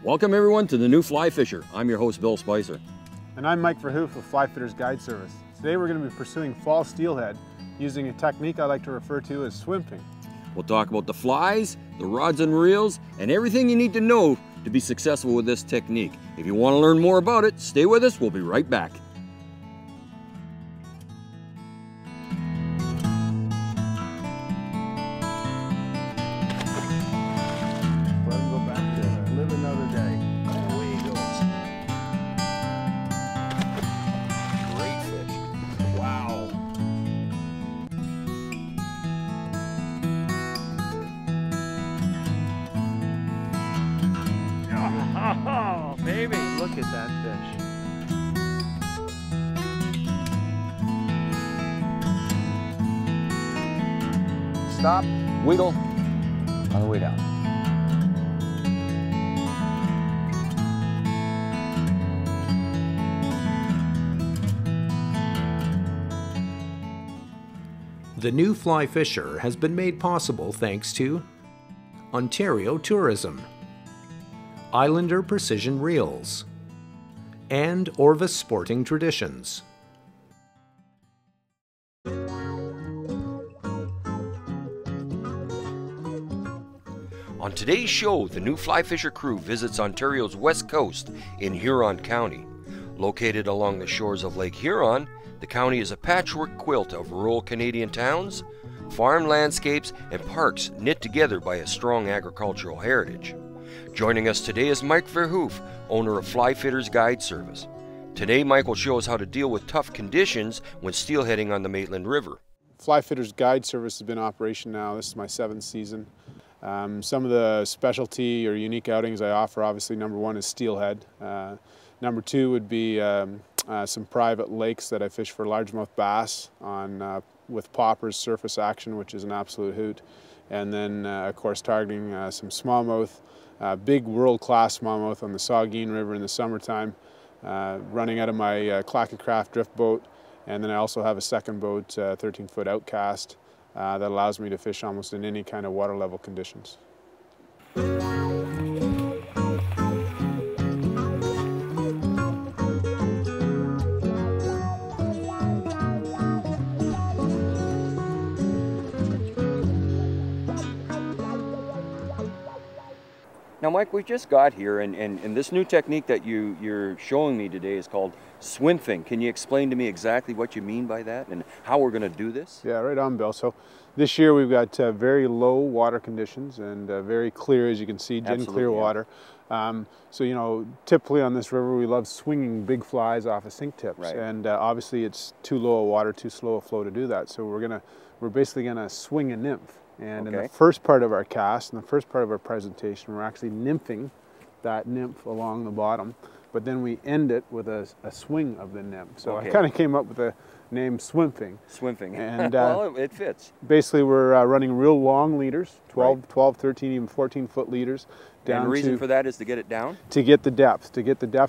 Welcome everyone to the new Fly Fisher. I'm your host, Bill Spicer. And I'm Mike Verhoof of Flyfitters Guide Service. Today we're going to be pursuing fall steelhead using a technique I like to refer to as swimming. We'll talk about the flies, the rods and reels, and everything you need to know to be successful with this technique. If you want to learn more about it, stay with us. We'll be right back. Oh, baby, look at that fish. Stop, wiggle, on the way down. The new Fly Fisher has been made possible thanks to Ontario Tourism, Islander Precision Reels, and Orvis Sporting Traditions. On today's show, the new Fly Fisher crew visits Ontario's west coast in Huron County. Located along the shores of Lake Huron, the county is a patchwork quilt of rural Canadian towns, farm landscapes, and parks knit together by a strong agricultural heritage. Joining us today is Mike Verhoof, owner of Flyfitters Guide Service. Today, Mike will show us how to deal with tough conditions when steelheading on the Maitland River. Flyfitters Guide Service has been in operation now. This is my 7th season. Some of the specialty or unique outings I offer, obviously, number one is steelhead. Number two would be some private lakes that I fish for largemouth bass on with poppers, surface action, which is an absolute hoot. And then, of course, targeting some smallmouth, big world-class smallmouth on the Saugeen River in the summertime, running out of my Clackett Craft drift boat. And then I also have a second boat, 13-foot outcast, that allows me to fish almost in any kind of water level conditions. Now, Mike, we just got here, and this new technique that you're showing me today is called swimfing. Can you explain to me exactly what you mean by that and how we're going to do this? Yeah, right on, Bill. So this year we've got very low water conditions and very clear, as you can see, gin clear water. So, you know, typically on this river we love swinging big flies off of sink tips. Right. And obviously it's too low a water, too slow a flow to do that. So we're basically going to swing a nymph. And in the first part of our cast, in the first part of our presentation, we're actually nymphing that nymph along the bottom, but then we end it with a swing of the nymph. So I kind of came up with the name swimfing. Swimfing. And well, it fits. Basically, we're running real long leaders, 12, 13, even 14-foot leaders. And the reason for that is to get it down? To get the depth,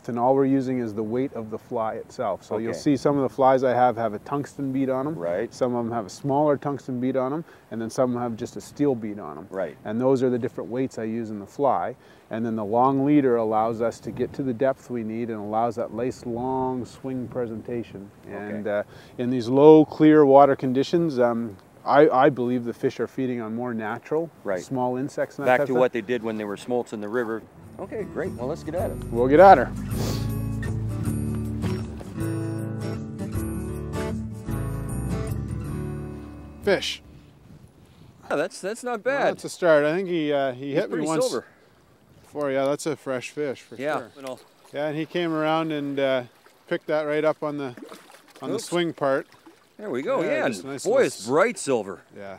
and all we're using is the weight of the fly itself. So you'll see some of the flies I have a tungsten bead on them. Right. Some of them have a smaller tungsten bead on them, and then some of them have just a steel bead on them. Right. And those are the different weights I use in the fly. And then the long leader allows us to get to the depth we need and allows that nice long swing presentation. And in these low, clear water conditions, I believe the fish are feeding on more natural, small insects. And back to what they did when they were smolts in the river. Okay, great. Well, let's get at it. We'll get at her. Fish. Yeah, that's not bad. Well, that's a start. I think he hit me once. Silver. Before, yeah, that's a fresh fish for sure. Yeah, and he came around and picked that right up on the swing part. There we go, yeah. Nice. Boy, it's bright silver. Yeah,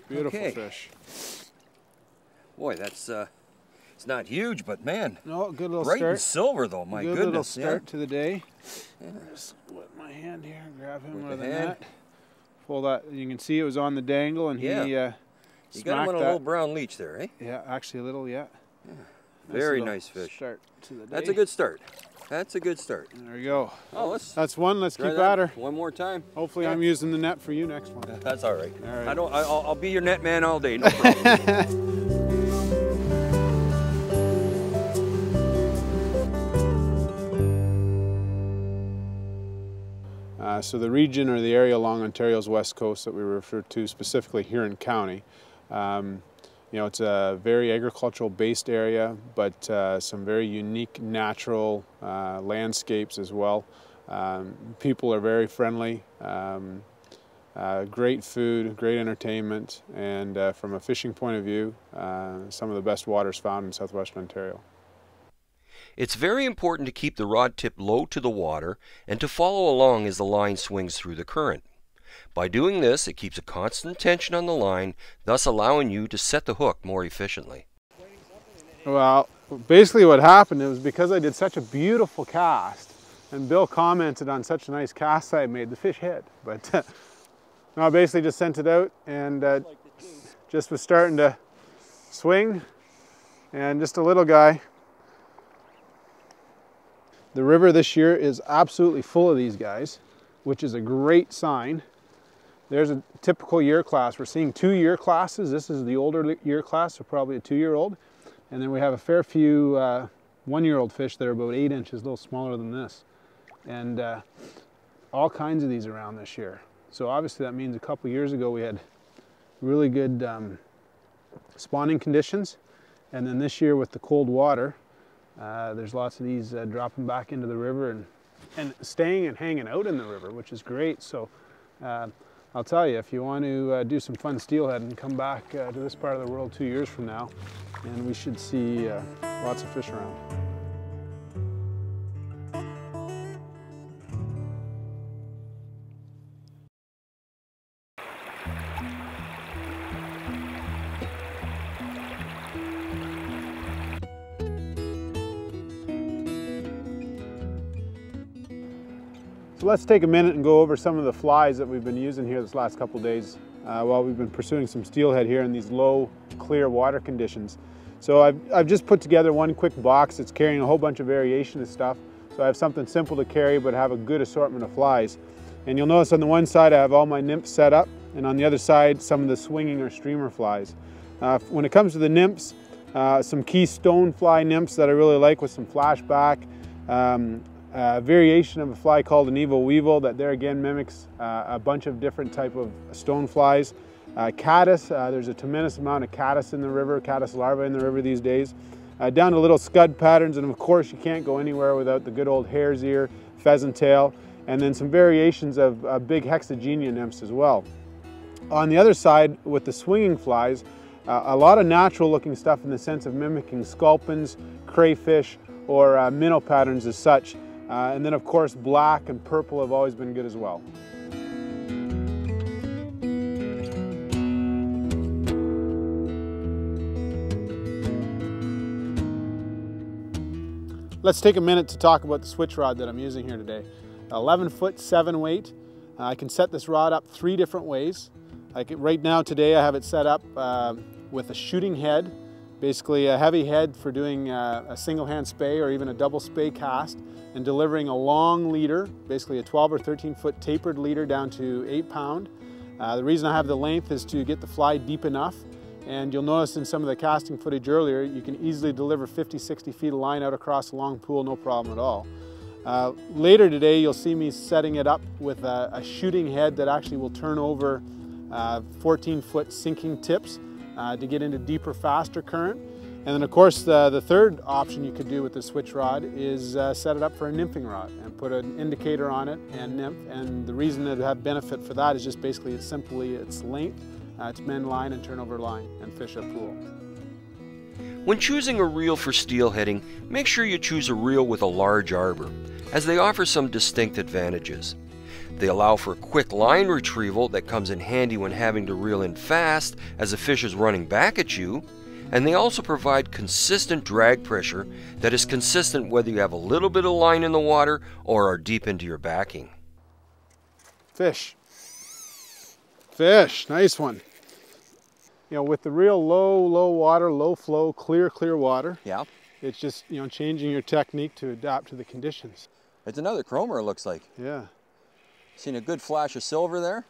beautiful fish. Boy, that's, it's not huge, but man. No, good little bright start. And silver though, my goodness. Good little start to the day. Just whip my hand here, grab him with the net. Pull that, you can see it was on the dangle and he you got him on a little brown leech there, eh? Yeah, actually a little, yeah. Very nice fish. Start to the day. That's a good start. That's a good start. There we go. Oh, that's one. Let's keep at her. One more time. Hopefully, I'm using the net for you next one. That's all right. All right. I'll be your net man all day. No problem. So the region or the area along Ontario's west coast that we refer to specifically Huron County, you know, it's a very agricultural based area, but some very unique natural landscapes as well. People are very friendly, great food, great entertainment, and from a fishing point of view, some of the best waters found in southwestern Ontario. It's very important to keep the rod tip low to the water and to follow along as the line swings through the current. By doing this, it keeps a constant tension on the line, thus allowing you to set the hook more efficiently. Well, basically what happened was because I did such a beautiful cast, and Bill commented on such a nice cast I made, the fish hit. But no, I basically just sent it out and just was starting to swing, and just a little guy. The river this year is absolutely full of these guys, which is a great sign. There's a typical year class. We're seeing 2 year classes. This is the older year class, so probably a 2-year-old. And then we have a fair few 1-year-old fish that are about 8 inches, a little smaller than this. And all kinds of these around this year. So obviously that means a couple years ago we had really good spawning conditions. And then this year with the cold water, there's lots of these dropping back into the river and staying and hanging out in the river, which is great. So I'll tell you, if you want to do some fun steelhead and come back to this part of the world 2 years from now, and we should see lots of fish around. So let's take a minute and go over some of the flies that we've been using here this last couple of days while we've been pursuing some steelhead here in these low, clear water conditions. So I've just put together one quick box that's carrying a whole bunch of variation of stuff. So I have something simple to carry but have a good assortment of flies. And you'll notice on the one side I have all my nymphs set up, and on the other side some of the swinging or streamer flies. When it comes to the nymphs, some key stonefly nymphs that I really like with some flashback. Variation of a fly called an evil weevil that there again mimics a bunch of different type of stoneflies. Caddis, there's a tremendous amount of caddis in the river, caddis larvae in the river these days. Down to little scud patterns, and of course you can't go anywhere without the good old hare's ear, pheasant tail, and then some variations of big hexagenia nymphs as well. On the other side with the swinging flies, a lot of natural looking stuff in the sense of mimicking sculpins, crayfish, or minnow patterns as such. And then of course black and purple have always been good as well. Let's take a minute to talk about the switch rod that I'm using here today. 11-foot 7 weight. I can set this rod up 3 different ways. Right now today I have it set up with a shooting head, basically a heavy head for doing a single hand spay or even a double spay cast, and delivering a long leader, basically a 12 or 13 foot tapered leader down to 8 pound. The reason I have the length is to get the fly deep enough, and you'll notice in some of the casting footage earlier, you can easily deliver 50-60 feet of line out across a long pool, no problem at all. Later today you'll see me setting it up with a shooting head that actually will turn over 14-foot sinking tips to get into deeper, faster current. And then of course the third option you could do with the switch rod is set it up for a nymphing rod and put an indicator on it and nymph. And the reason it would have benefit for that is just basically it's simply its length, to mend line and turn over line and fish a pool. When choosing a reel for steelheading, make sure you choose a reel with a large arbor, as they offer some distinct advantages. They allow for quick line retrieval that comes in handy when having to reel in fast as a fish is running back at you, and they also provide consistent drag pressure that is consistent whether you have a little bit of line in the water or are deep into your backing. Fish. Fish, nice one. You know, with the real low water, low flow, clear water. Yeah. It's just, you know, changing your technique to adapt to the conditions. It's another chromer, it looks like. Yeah. Seen a good flash of silver there.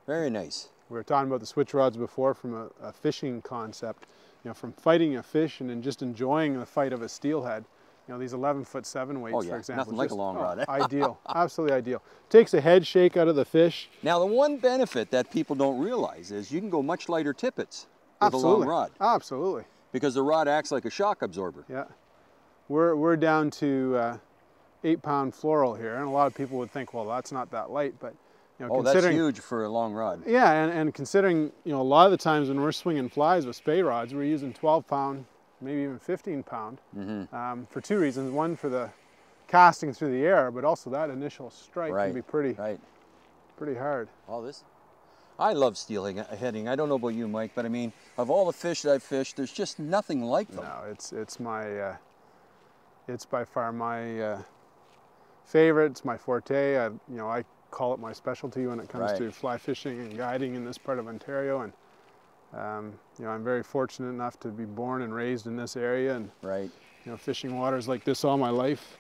Very nice. We were talking about the switch rods before from a fishing concept. You know, from fighting a fish and then just enjoying the fight of a steelhead. You know, these 11'7" weights, Oh, yeah. for example. Nothing like a long rod, eh? Ideal, absolutely ideal. Takes a head shake out of the fish. Now, the one benefit that people don't realize is you can go much lighter tippets with a long rod. Absolutely. Because the rod acts like a shock absorber. Yeah. We're down to 8-pound floral here, and a lot of people would think, well, that's not that light, but you know, that's huge for a long rod. Yeah, and considering, you know, a lot of the times when we're swinging flies with spey rods, we're using 12-pound, maybe even 15-pound, for two reasons. One, for the casting through the air, but also that initial strike can be pretty hard. All this. I love steelheading. I don't know about you, Mike, but I mean, of all the fish that I've fished, there's just nothing like them. No, it's my, it's by far my favorite. It's my forte. You know, I call it my specialty when it comes to fly fishing and guiding in this part of Ontario. And you know, I'm very fortunate enough to be born and raised in this area, and you know, fishing waters like this all my life.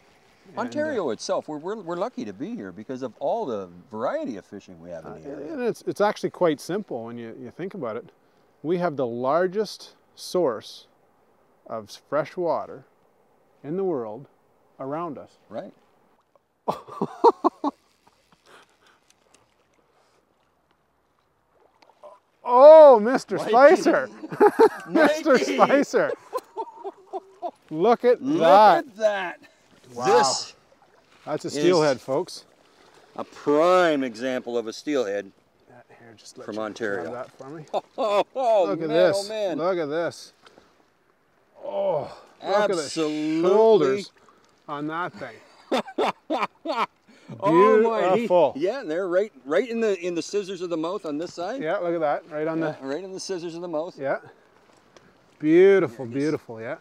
Ontario itself, we're lucky to be here because of all the variety of fishing we have in the area. And it's actually quite simple when you think about it. We have the largest source of fresh water in the world around us. Right. Oh, Mr. Spicer! Mr. Spicer! Look at that! Look at that! Wow. That's a steelhead, folks. A prime example of a steelhead Here, just let from you Ontario. grab that for me. Oh, Look at man, this! oh man! Look at this! Oh, Absolutely. look at the shoulders on that thing. Beautiful. Yeah, and they're right in the scissors of the mouth on this side. Yeah, look at that, right on the. Right in the scissors of the mouth. Yeah. Beautiful, beautiful. Yeah.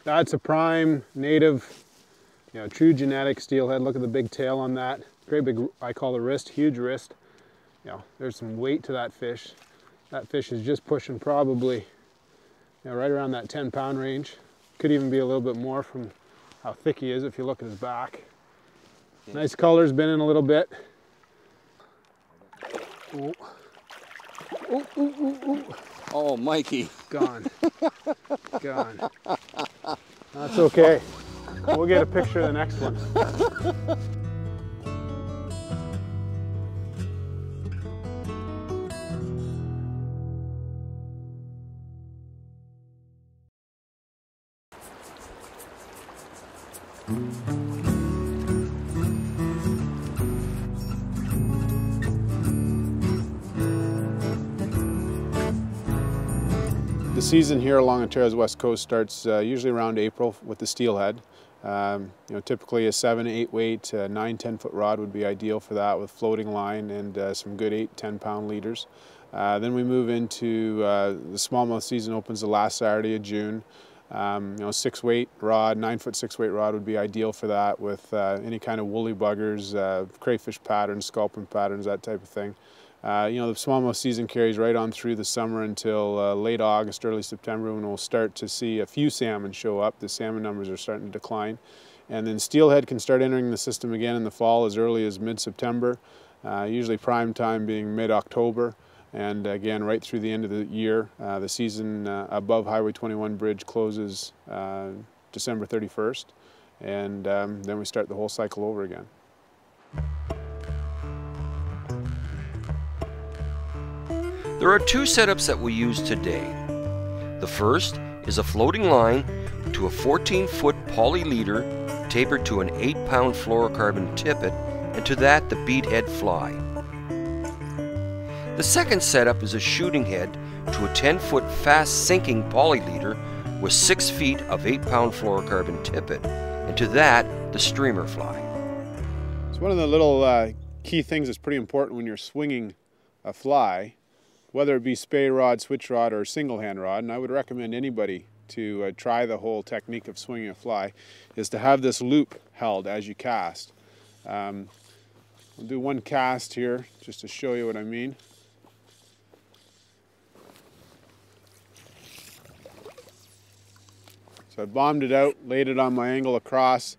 That's a prime native, you know, true genetic steelhead. Look at the big tail on that. Great big, I call the wrist, huge wrist. You know, there's some weight to that fish. That fish is just pushing probably, you know, right around that 10-pound range. Could even be a little bit more from how thick he is if you look at his back. Nice color's been in a little bit. Oh, oh, oh, oh, oh. Oh, Mikey. Gone. Gone. That's okay. We'll get a picture of the next one. The season here along Ontario's west coast starts usually around April with the steelhead. You know, typically a 7 to 8 weight, 9-10 foot rod would be ideal for that with floating line and some good 8-10 pound leaders. Then we move into the smallmouth season. Opens the last Saturday of June. You know, 6 weight rod, 9 foot 6 weight rod would be ideal for that with any kind of woolly buggers, crayfish patterns, sculpin patterns, that type of thing. You know, the smallmouth season carries right on through the summer until late August, early September, when we'll start to see a few salmon show up. The salmon numbers are starting to decline. And then steelhead can start entering the system again in the fall as early as mid-September, usually prime time being mid-October. And again, right through the end of the year, the season above Highway 21 bridge closes December 31st. And then we start the whole cycle over again. There are two setups that we use today. The first is a floating line to a 14-foot poly leader tapered to an 8-pound fluorocarbon tippet, and to that the bead head fly. The second setup is a shooting head to a 10-foot fast-sinking poly leader with 6 feet of 8-pound fluorocarbon tippet, and to that the streamer fly. So one of the little key things that's pretty important when you're swinging a fly, whether it be spey rod, switch rod, or single hand rod, and I would recommend anybody to try the whole technique of swinging a fly, is to have this loop held as you cast. I'll do one cast here just to show you what I mean. So I bombed it out, laid it on my angle across,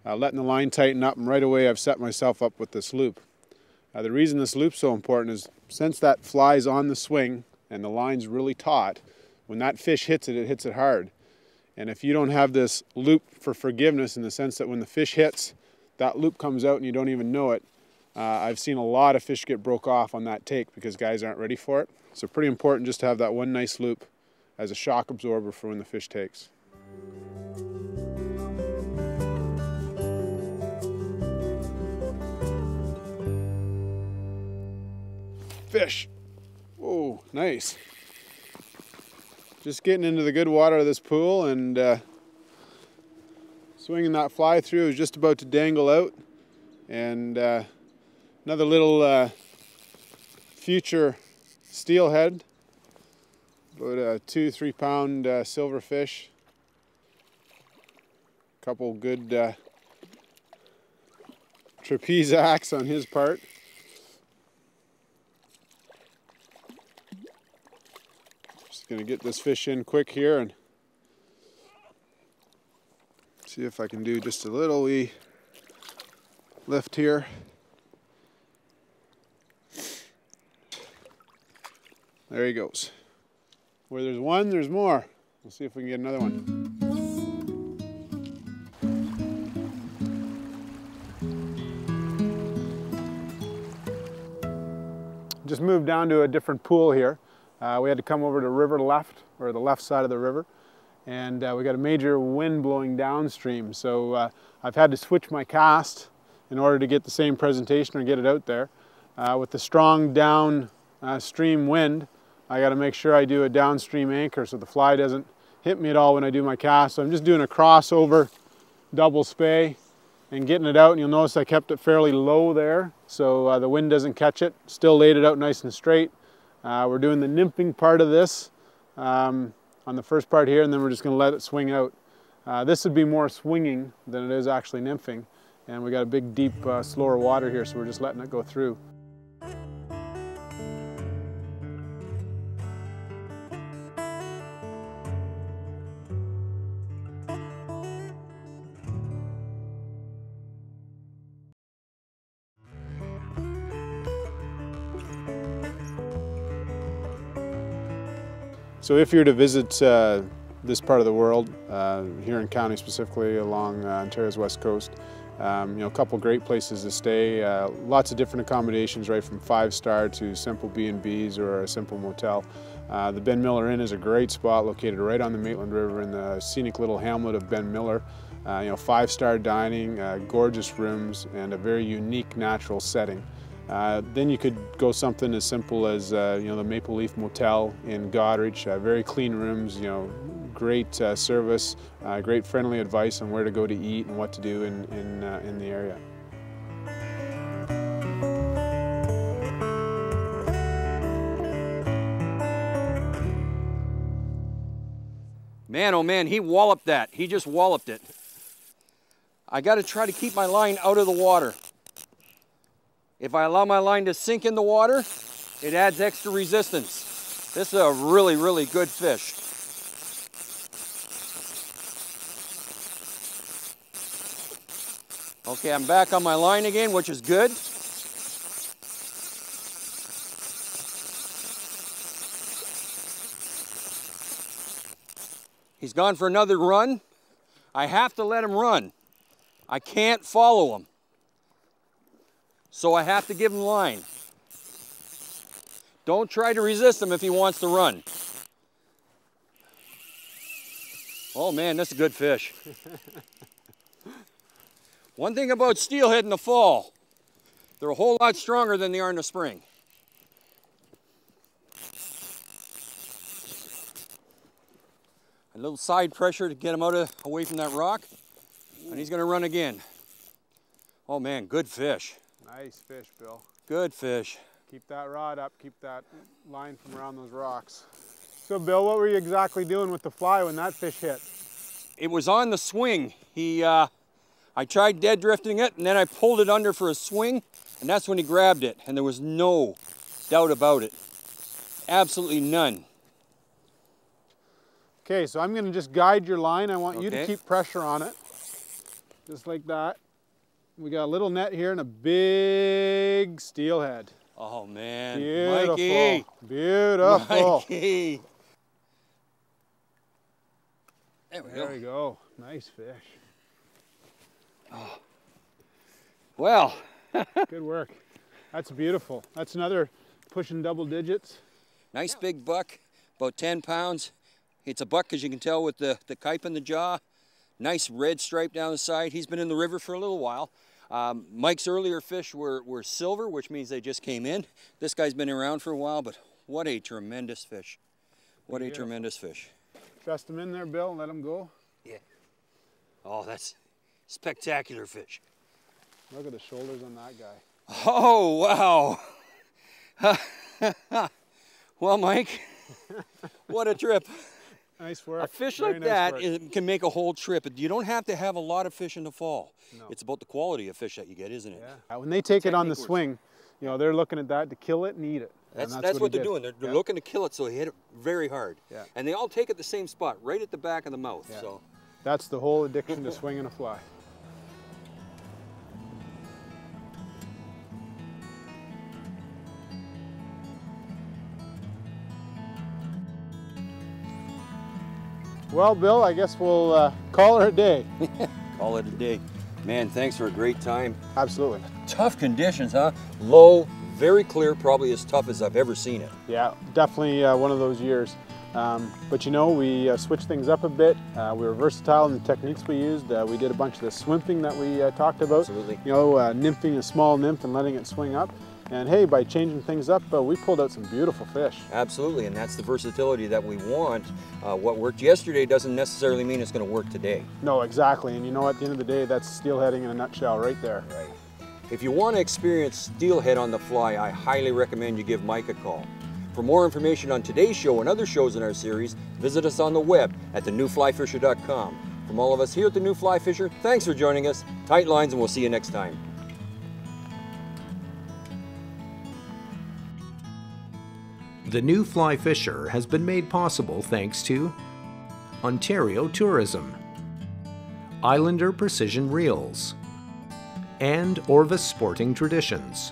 letting the line tighten up, and right away I've set myself up with this loop. The reason this loop's so important is since that fly's on the swing and the line's really taut, when that fish hits it, it hits it hard. And if you don't have this loop for forgiveness, in the sense that when the fish hits, that loop comes out and you don't even know it, I've seen a lot of fish get broke off on that take because guys aren't ready for it. So pretty important just to have that one nice loop as a shock absorber for when the fish takes. Fish. Whoa, nice. Just getting into the good water of this pool and swinging that fly through. Is just about to dangle out. And another little future steelhead. About a 2-3 pound silver fish. Couple good trapeze acts on his part. Just gonna get this fish in quick here and see if I can do just a little wee lift here. There he goes. Where there's one, there's more. We'll see if we can get another one. Just moved down to a different pool here. We had to come over to river left, or the left side of the river, and we got a major wind blowing downstream. So I've had to switch my cast in order to get the same presentation or get it out there. With the strong downstream wind, I got to make sure I do a downstream anchor so the fly doesn't hit me at all when I do my cast. So I'm just doing a crossover double spay and getting it out, and you'll notice I kept it fairly low there so the wind doesn't catch it. Still laid it out nice and straight. We're doing the nymphing part of this on the first part here, and then we're just going to let it swing out. This would be more swinging than it is actually nymphing, and we got a big deep slower water here, so we're just letting it go through. So if you're to visit this part of the world, Huron County specifically, along Ontario's west coast, you know, a couple great places to stay. Lots of different accommodations, right from 5-star to simple B&Bs or a simple motel. The Ben Miller Inn is a great spot located right on the Maitland River in the scenic little hamlet of Ben Miller. You know, 5-star dining, gorgeous rooms, and a very unique natural setting. Then you could go something as simple as you know, the Maple Leaf Motel in Goderich. Very clean rooms, you know, great service, great friendly advice on where to go to eat and what to do in the area. Man, oh man, he walloped that. He just walloped it. I got to try to keep my line out of the water. If I allow my line to sink in the water, it adds extra resistance. This is a really, really good fish. Okay, I'm back on my line again, which is good. He's gone for another run. I have to let him run. I can't follow him. So I have to give him line. Don't try to resist him if he wants to run. Oh man, that's a good fish. One thing about steelhead in the fall, they're a whole lot stronger than they are in the spring. A little side pressure to get him away from that rock, and he's gonna run again. Oh man, good fish. Nice fish, Bill. Good fish. Keep that rod up, keep that line from around those rocks. So Bill, what were you exactly doing with the fly when that fish hit? It was on the swing. I tried dead drifting it, and then I pulled it under for a swing, and that's when he grabbed it, and there was no doubt about it. Absolutely none. Okay, so I'm going to just guide your line. I want you to keep pressure on it, just like that. We got a little net here and a big steelhead. Oh man, beautiful, Mikey. Beautiful. Mikey. There we go. Nice fish. Well, Good work. That's beautiful. That's another pushing double digits. nice big buck, about 10 pounds. It's a buck, as you can tell, with the kipe in the jaw. Nice red stripe down the side. He's been in the river for a little while. Mike's earlier fish were silver, which means they just came in. This guy's been around for a while, but what a tremendous fish. What a tremendous fish. Trust him in there, Bill, and let him go. Yeah. Oh, that's spectacular fish. Look at the shoulders on that guy. Oh, wow. Well, Mike, what a trip. Nice work. A fish Very like nice that work. can make a whole trip. You don't have to have a lot of fish in the fall. No. It's about the quality of fish that you get, isn't it? Yeah. When they take it on the Technique works. swing, you know, they're looking at that to kill it and eat it. And That's what he they're did. doing. They're Yeah. looking to kill it, so he hit it very hard. Yeah. And they all take it the same spot, right at the back of the mouth. Yeah. So That's the whole addiction to swinging a fly. Well, Bill, I guess we'll call her a day. call it a day. Man, thanks for a great time. Absolutely. Tough conditions, huh? Low, very clear, probably as tough as I've ever seen it. Yeah, definitely one of those years. But you know, we switched things up a bit. We were versatile in the techniques we used. We did a bunch of the swimping that we talked about. Absolutely. You know, nymphing a small nymph and letting it swing up. And hey, by changing things up, we pulled out some beautiful fish. Absolutely, and that's the versatility that we want. What worked yesterday doesn't necessarily mean it's going to work today. No, exactly. And you know, at the end of the day, that's steelheading in a nutshell right there. Right. If you want to experience steelhead on the fly, I highly recommend you give Mike a call. For more information on today's show and other shows in our series, visit us on the web at thenewflyfisher.com. From all of us here at The New Fly Fisher, thanks for joining us. Tight lines, and we'll see you next time. The New Fly Fisher has been made possible thanks to Ontario Tourism, Islander Precision Reels, and Orvis Sporting Traditions.